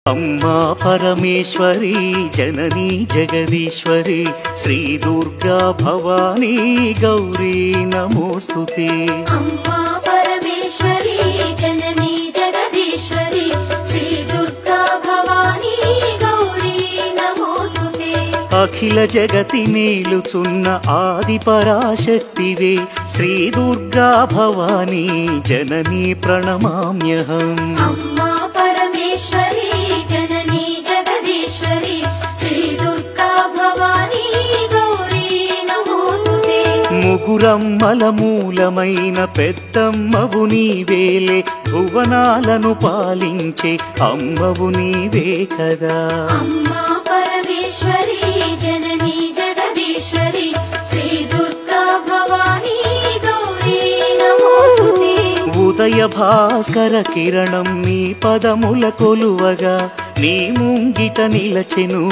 अम्मा परमेश्वरी जननी जगदीश्वरी श्री दुर्गा भवानी गौरी नमोस्तुते। अम्मा परमेश्वरी जननी जगदीश्वरी श्री दुर्गा भवानी गौरी नमोस्तुते। अखिल जगति मेलुचुन्न आदि पराशक्तिवे श्री दुर्गा भवानी जननी प्रणमाम्यहम्। अम्मा परमेश्वरी जननी जगदीश्वरी श्री दुर्गा भवानी गौरी नमोस्तुते। ముగురమ్మల మూలమైన పెద్దమ్మవు నీవేలే భువనాలను పాలించే అమ్మవు నీవే కదా। अम्मा परमेश्वरी जननी जगदीश्वरी श्री दुर्गा भवानी गौरी नमोस्तुते। ఉదయ భాస్కర కిరణం నీ పదముల కొలువగా నీ ముంగిట నిలచెను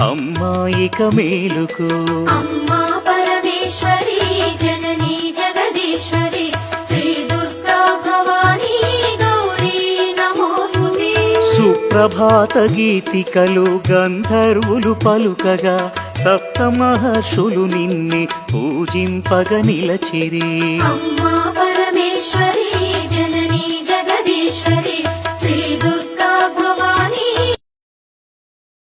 అమ్మాయిక మేలుకు। अम्मा परमेश्वरी जननी जगदीश्वरी श्री दुर्गा भवानी गौरी नमोस्तुते। సుప్రభాత గీతికలు గంధర్వులు పలుకగా సప్త మహర్షులు నిన్నే పూజింపగ నిలచిరి। अम्मा परमेश्वरी